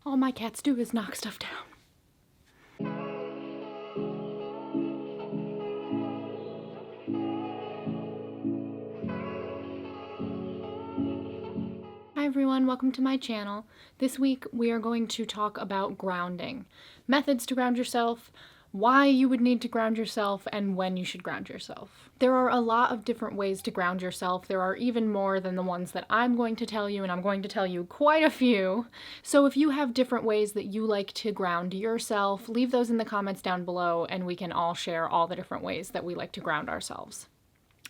All my cats do is knock stuff down. Hi everyone, welcome to my channel. This week we are going to talk about grounding. Methods to ground yourself, why you would need to ground yourself, and when you should ground yourself. There are a lot of different ways to ground yourself. There are even more than the ones that I'm going to tell you, and I'm going to tell you quite a few. So if you have different ways that you like to ground yourself, leave those in the comments down below and we can all share all the different ways that we like to ground ourselves.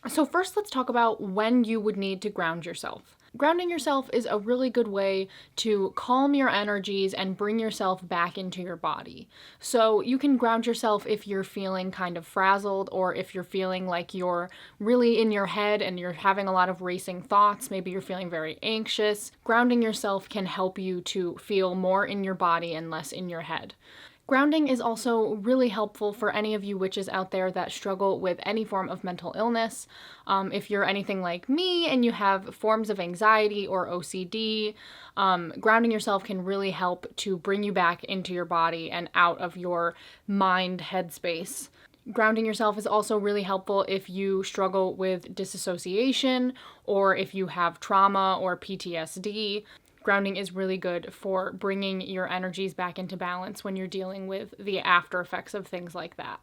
So first, let's talk about when you would need to ground yourself. Grounding yourself is a really good way to calm your energies and bring yourself back into your body. So you can ground yourself if you're feeling kind of frazzled, or if you're feeling like you're really in your head and you're having a lot of racing thoughts. Maybe you're feeling very anxious. Grounding yourself can help you to feel more in your body and less in your head. Grounding is also really helpful for any of you witches out there that struggle with any form of mental illness. If you're anything like me and you have forms of anxiety or OCD, grounding yourself can really help to bring you back into your body and out of your mind headspace. Grounding yourself is also really helpful if you struggle with disassociation or if you have trauma or PTSD. Grounding is really good for bringing your energies back into balance when you're dealing with the after effects of things like that.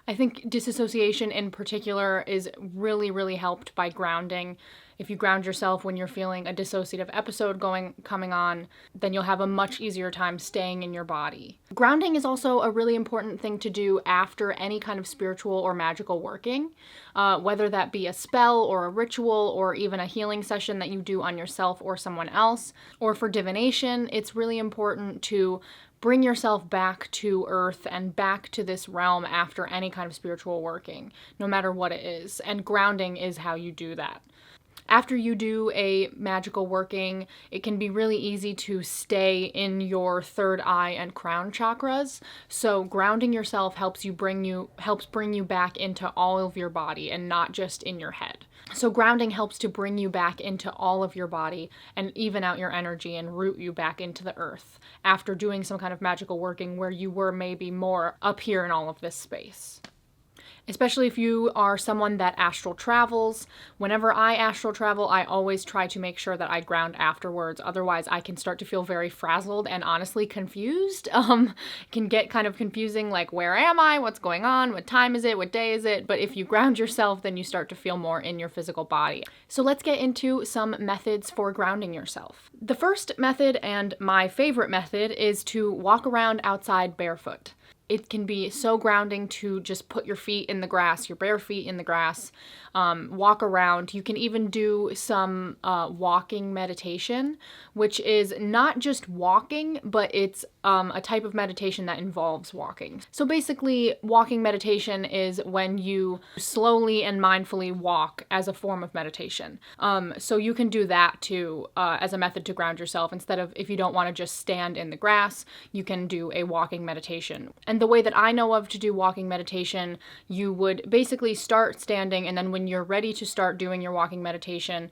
I think disassociation in particular is really, really helped by grounding. If you ground yourself when you're feeling a dissociative episode coming on, then you'll have a much easier time staying in your body. Grounding is also a really important thing to do after any kind of spiritual or magical working, whether that be a spell or a ritual or even a healing session that you do on yourself or someone else. Or for divination, it's really important to bring yourself back to earth and back to this realm after any kind of spiritual working, no matter what it is. And grounding is how you do that. After you do a magical working, it can be really easy to stay in your third eye and crown chakras. So grounding yourself helps bring you back into all of your body and not just in your head. So grounding helps to bring you back into all of your body and even out your energy and root you back into the earth after doing some kind of magical working where you were maybe more up here in all of this space. Especially if you are someone that astral travels. Whenever I astral travel, I always try to make sure that I ground afterwards. Otherwise, I can start to feel very frazzled and honestly confused. Can get kind of confusing, like, where am I? What's going on? What time is it? What day is it? But if you ground yourself, then you start to feel more in your physical body. So let's get into some methods for grounding yourself. The first method, and my favorite method, is to walk around outside barefoot. It can be so grounding to just put your feet in the grass, your bare feet in the grass, walk around. You can even do some walking meditation, which is not just walking, but it's a type of meditation that involves walking. So basically, walking meditation is when you slowly and mindfully walk as a form of meditation. So you can do that too as a method to ground yourself. Instead of, if you don't want to just stand in the grass, you can do a walking meditation. And the way that I know of to do walking meditation, you would basically start standing, and then when you're ready to start doing your walking meditation,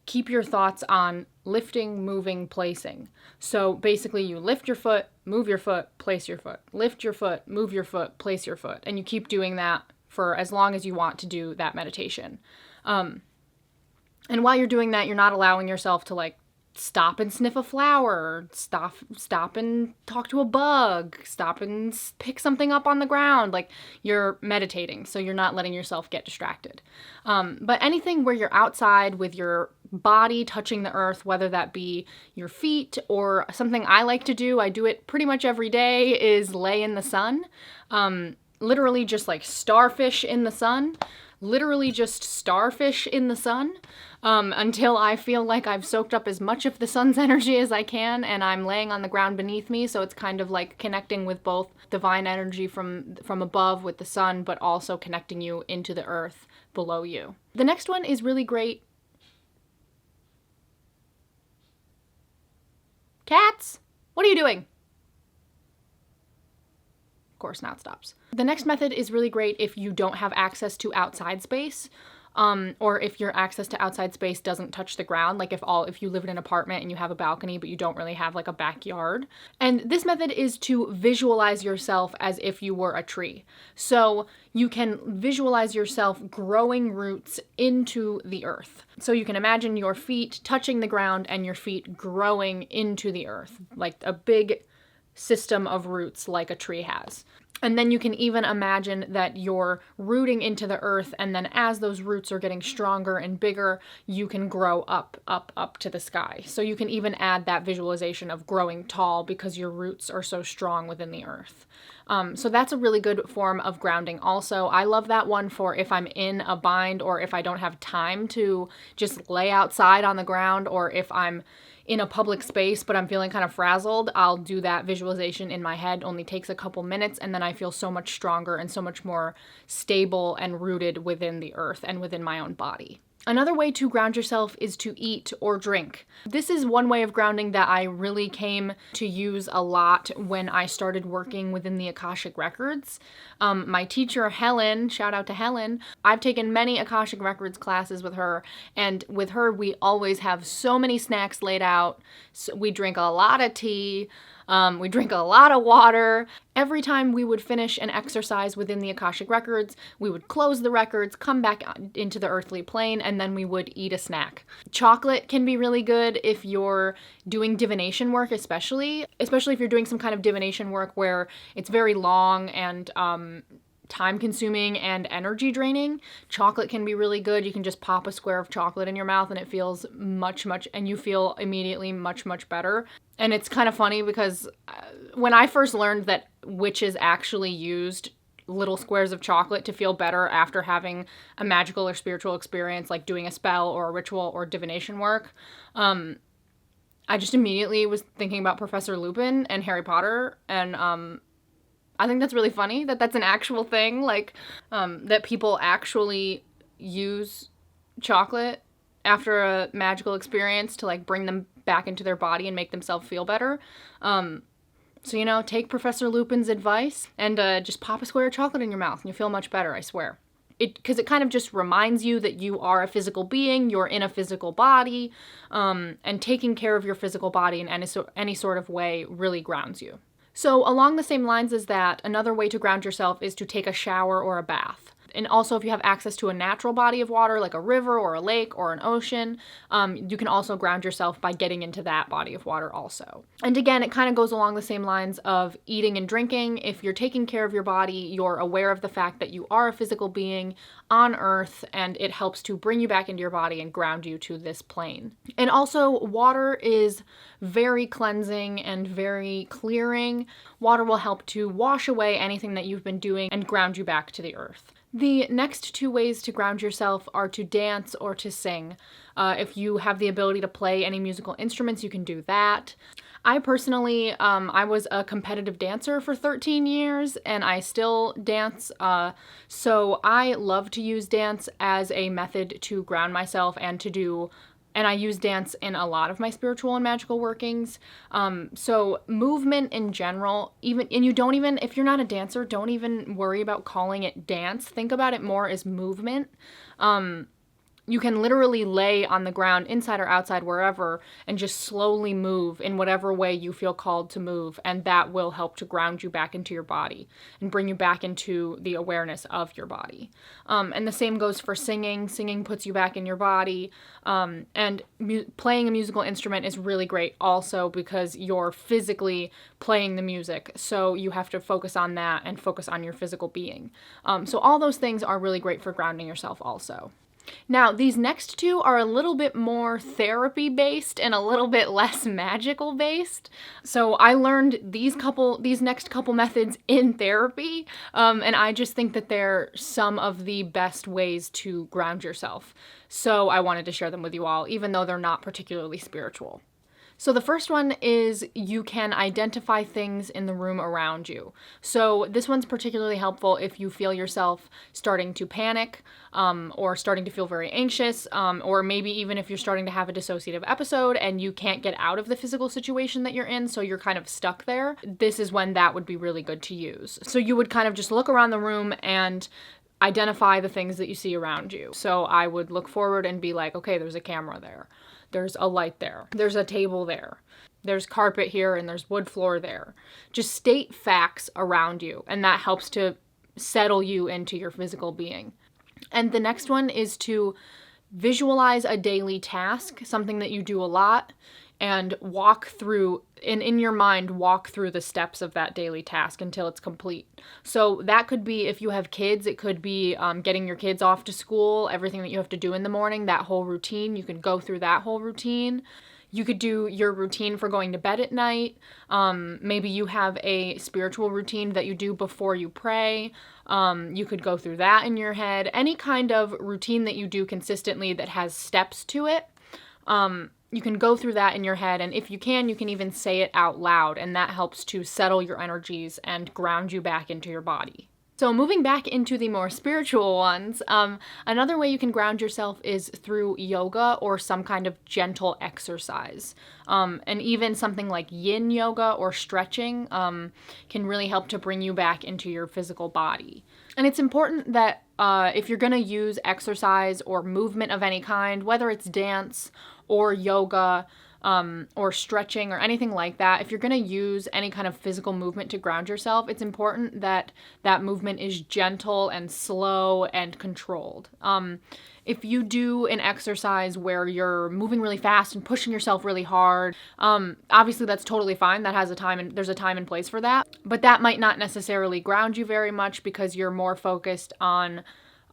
keep your thoughts on lifting, moving, placing. So basically you lift your foot, move your foot, place your foot, lift your foot, move your foot, place your foot. And you keep doing that for as long as you want to do that meditation. And while you're doing that, you're not allowing yourself to like stop and sniff a flower, stop and talk to a bug, stop and pick something up on the ground. Like, you're meditating, so you're not letting yourself get distracted. But anything where you're outside with your body touching the earth, whether that be your feet or something I like to do, I do it pretty much every day, is lay in the sun. Literally just like starfish in the sun. Literally just starfish in the sun until I feel like I've soaked up as much of the sun's energy as I can and I'm laying on the ground beneath me. So it's kind of like connecting with both divine energy from above with the sun, but also connecting you into the earth below you. The next one is really great. Cats, what are you doing? Of course, now it stops. The next method is really great if you don't have access to outside space. or if your access to outside space doesn't touch the ground, like if you live in an apartment and you have a balcony but you don't really have like a backyard. And this method is to visualize yourself as if you were a tree. So you can visualize yourself growing roots into the earth. So you can imagine your feet touching the ground and your feet growing into the earth, like a big system of roots like a tree has. And then you can even imagine that you're rooting into the earth, and then as those roots are getting stronger and bigger, you can grow up to the sky. So you can even add that visualization of growing tall because your roots are so strong within the earth. So that's a really good form of grounding also. I love that one for if I'm in a bind, or if I don't have time to just lay outside on the ground, or if I'm in a public space but I'm feeling kind of frazzled. I'll do that visualization in my head. Only takes a couple minutes, and then I feel so much stronger and so much more stable and rooted within the earth and within my own body. Another way to ground yourself is to eat or drink. This is one way of grounding that I really came to use a lot when I started working within the Akashic Records. My teacher, Helen, shout out to Helen, I've taken many Akashic Records classes with her, and with her we always have so many snacks laid out. So we drink a lot of tea. We drink a lot of water. Every time we would finish an exercise within the Akashic Records, we would close the records, come back into the earthly plane, and then we would eat a snack. Chocolate can be really good if you're doing divination work, especially if you're doing some kind of divination work where it's very long and time consuming and energy draining. Chocolate can be really good. You can just pop a square of chocolate in your mouth and it feels and you feel immediately much better. And it's kind of funny because when I first learned that witches actually used little squares of chocolate to feel better after having a magical or spiritual experience, like doing a spell or a ritual or divination work, I just immediately was thinking about Professor Lupin and Harry Potter, and I think that's really funny that that's an actual thing, like that people actually use chocolate after a magical experience to like bring them back into their body and make themselves feel better. So, take Professor Lupin's advice and just pop a square of chocolate in your mouth and you feel much better, I swear. Because it kind of just reminds you that you are a physical being, you're in a physical body, and taking care of your physical body in any sort of way really grounds you. So along the same lines as that, another way to ground yourself is to take a shower or a bath. And also, if you have access to a natural body of water, like a river or a lake or an ocean, you can also ground yourself by getting into that body of water also. And again, it kind of goes along the same lines of eating and drinking. If you're taking care of your body, you're aware of the fact that you are a physical being on Earth, and it helps to bring you back into your body and ground you to this plane. And also, water is very cleansing and very clearing. Water will help to wash away anything that you've been doing and ground you back to the earth. The next two ways to ground yourself are to dance or to sing. If you have the ability to play any musical instruments, you can do that. I personally, I was a competitive dancer for 13 years, and I still dance, so I love to use dance as a method to ground myself and I use dance in a lot of my spiritual and magical workings. So movement in general, if you're not a dancer, don't even worry about calling it dance. Think about it more as movement. You can literally lay on the ground, inside or outside, wherever, and just slowly move in whatever way you feel called to move, and that will help to ground you back into your body and bring you back into the awareness of your body. And the same goes for singing. Singing puts you back in your body, and playing a musical instrument is really great also because you're physically playing the music, so you have to focus on that and focus on your physical being. So all those things are really great for grounding yourself also. Now, these next two are a little bit more therapy-based and a little bit less magical-based. So I learned these next couple methods in therapy, and I just think that they're some of the best ways to ground yourself. So I wanted to share them with you all, even though they're not particularly spiritual. So the first one is you can identify things in the room around you. So this one's particularly helpful if you feel yourself starting to panic, or starting to feel very anxious, or maybe even if you're starting to have a dissociative episode and you can't get out of the physical situation that you're in, so you're kind of stuck there. This is when that would be really good to use. So you would kind of just look around the room and identify the things that you see around you. So I would look forward and be like, okay, there's a camera there. There's a light there. There's a table there. There's carpet here and there's wood floor there. Just state facts around you, and that helps to settle you into your physical being. And the next one is to visualize a daily task, something that you do a lot, and walk through, in your mind, walk through the steps of that daily task until it's complete. So that could be, if you have kids, it could be getting your kids off to school, everything that you have to do in the morning, that whole routine. You can go through that whole routine. You could do your routine for going to bed at night. Maybe you have a spiritual routine that you do before you pray. You could go through that in your head. Any kind of routine that you do consistently that has steps to it. You can go through that in your head, and if you can even say it out loud, and that helps to settle your energies and ground you back into your body. So moving back into the more spiritual ones, another way you can ground yourself is through yoga or some kind of gentle exercise. And even something like yin yoga or stretching can really help to bring you back into your physical body. And it's important that if you're going to use exercise or movement of any kind, whether it's dance or yoga, or stretching or anything like that, if you're going to use any kind of physical movement to ground yourself, it's important that that movement is gentle and slow and controlled. If you do an exercise where you're moving really fast and pushing yourself really hard, obviously that's totally fine. That has a time, and there's a time and place for that. But that might not necessarily ground you very much because you're more focused on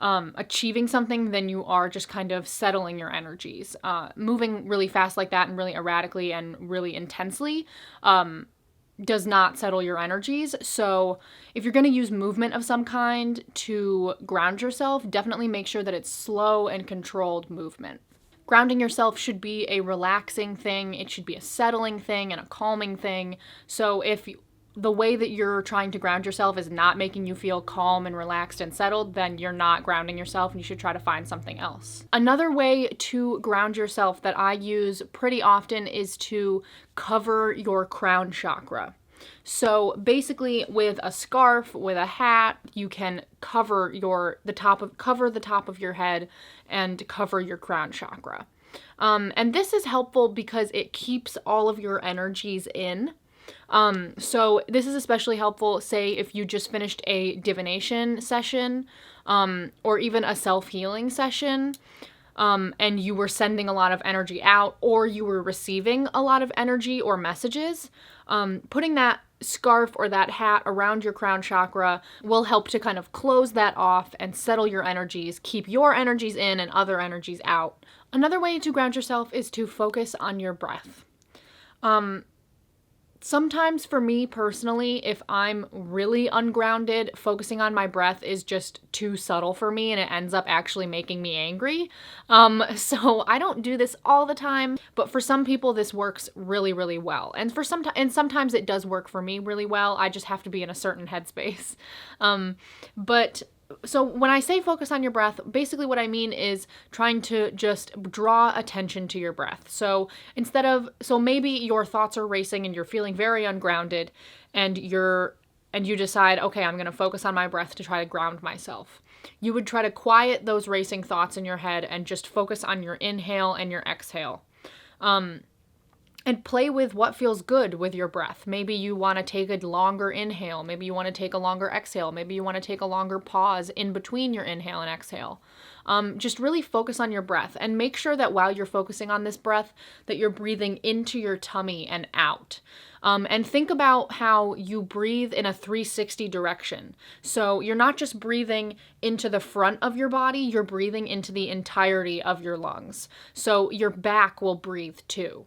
achieving something than you are just kind of settling your energies. Moving really fast like that and really erratically and really intensely does not settle your energies. So if you're going to use movement of some kind to ground yourself, definitely make sure that it's slow and controlled movement. Grounding yourself should be a relaxing thing. It should be a settling thing and a calming thing. So if the way that you're trying to ground yourself is not making you feel calm and relaxed and settled, then you're not grounding yourself and you should try to find something else. Another way to ground yourself that I use pretty often is to cover your crown chakra. So basically with a scarf, with a hat, you can cover the top of your head and cover your crown chakra. And this is helpful because it keeps all of your energies in. So this is especially helpful, say, if you just finished a divination session, or even a self-healing session, and you were sending a lot of energy out, or you were receiving a lot of energy or messages, putting that scarf or that hat around your crown chakra will help to kind of close that off and settle your energies, keep your energies in and other energies out. Another way to ground yourself is to focus on your breath. Sometimes for me personally, if I'm really ungrounded, focusing on my breath is just too subtle for me and it ends up actually making me angry. So I don't do this all the time, but for some people this works really, really well. And sometimes it does work for me really well. I just have to be in a certain headspace. So when I say focus on your breath, basically what I mean is trying to just draw attention to your breath. So maybe your thoughts are racing and you're feeling very ungrounded and you decide, okay, I'm going to focus on my breath to try to ground myself. You would try to quiet those racing thoughts in your head and just focus on your inhale and your exhale. And play with what feels good with your breath. Maybe you want to take a longer inhale. Maybe you want to take a longer exhale. Maybe you want to take a longer pause in between your inhale and exhale. Just really focus on your breath and make sure that while you're focusing on this breath, that you're breathing into your tummy and out. And think about how you breathe in a 360 direction. So you're not just breathing into the front of your body, you're breathing into the entirety of your lungs. So your back will breathe too.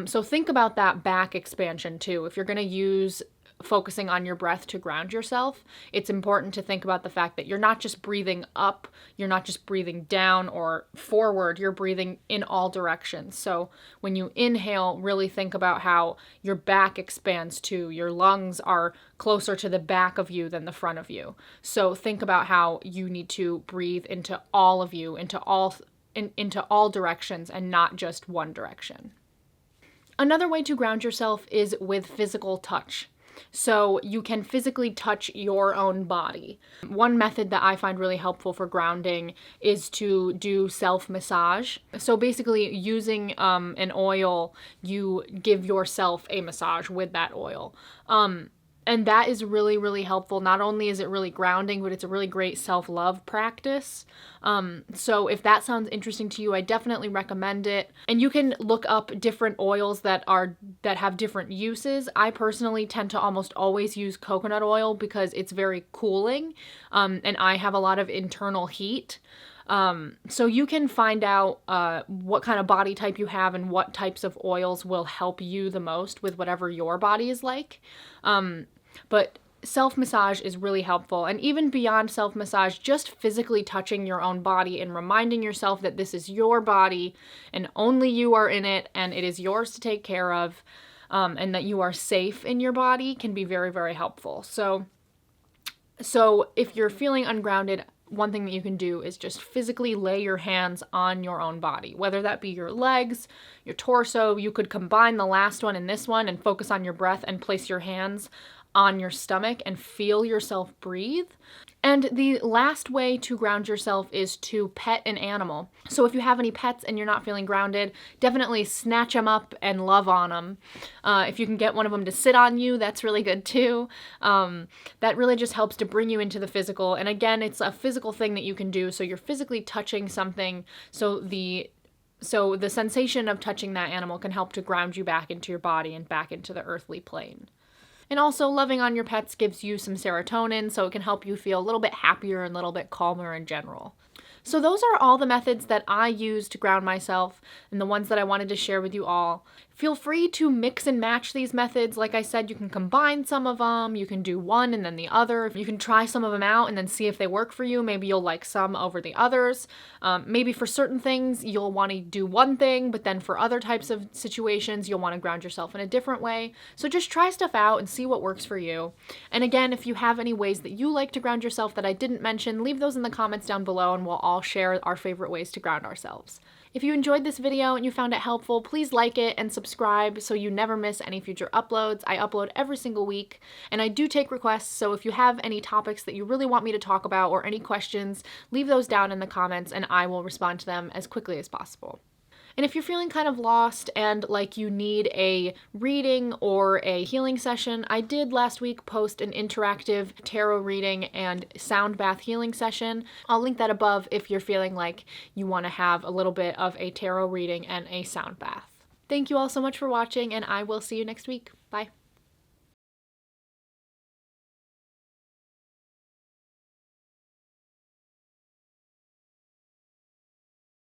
So think about that back expansion too. If you're going to use focusing on your breath to ground yourself, it's important to think about the fact that you're not just breathing up, you're not just breathing down or forward, you're breathing in all directions. So when you inhale, really think about how your back expands too. Your lungs are closer to the back of you than the front of you. So think about how you need to breathe into all of you, into all directions and not just one direction. Another way to ground yourself is with physical touch. so you can physically touch your own body. One method that I find really helpful for grounding is to do self-massage. So basically using an oil, you give yourself a massage with that oil. And that is really, really helpful. Not only is it really grounding, but it's a really great self-love practice. So if that sounds interesting to you, I definitely recommend it. And you can look up different oils that have different uses. I personally tend to almost always use coconut oil because it's very cooling, and I have a lot of internal heat. So you can find out what kind of body type you have and what types of oils will help you the most with whatever your body is like. But self-massage is really helpful. And even beyond self-massage, just physically touching your own body and reminding yourself that this is your body and only you are in it and it is yours to take care of, and that you are safe in your body can be very, very helpful. So if you're feeling ungrounded, one thing that you can do is just physically lay your hands on your own body, whether that be your legs, your torso. You could combine the last one and this one and focus on your breath and place your hands on your stomach and feel yourself breathe. And the last way to ground yourself is to pet an animal. So if you have any pets and you're not feeling grounded, definitely snatch them up and love on them. If you can get one of them to sit on you, that's really good too. That really just helps to bring you into the physical. And again, it's a physical thing that you can do. So you're physically touching something. So the sensation of touching that animal can help to ground you back into your body and back into the earthly plane. And also, loving on your pets gives you some serotonin, so it can help you feel a little bit happier and a little bit calmer in general. So those are all the methods that I use to ground myself and the ones that I wanted to share with you all. Feel free to mix and match these methods. Like I said, you can combine some of them. You can do one and then the other. You can try some of them out and then see if they work for you. Maybe you'll like some over the others. Maybe for certain things, you'll want to do one thing, but then for other types of situations, you'll want to ground yourself in a different way. So just try stuff out and see what works for you. And again, if you have any ways that you like to ground yourself that I didn't mention, leave those in the comments down below and we'll all share our favorite ways to ground ourselves. If you enjoyed this video and you found it helpful, please like it and subscribe so you never miss any future uploads. I upload every single week, and I do take requests, so if you have any topics that you really want me to talk about or any questions, leave those down in the comments and I will respond to them as quickly as possible. And if you're feeling kind of lost and like you need a reading or a healing session, I did last week post an interactive tarot reading and sound bath healing session. I'll link that above if you're feeling like you want to have a little bit of a tarot reading and a sound bath. Thank you all so much for watching, and I will see you next week. Bye.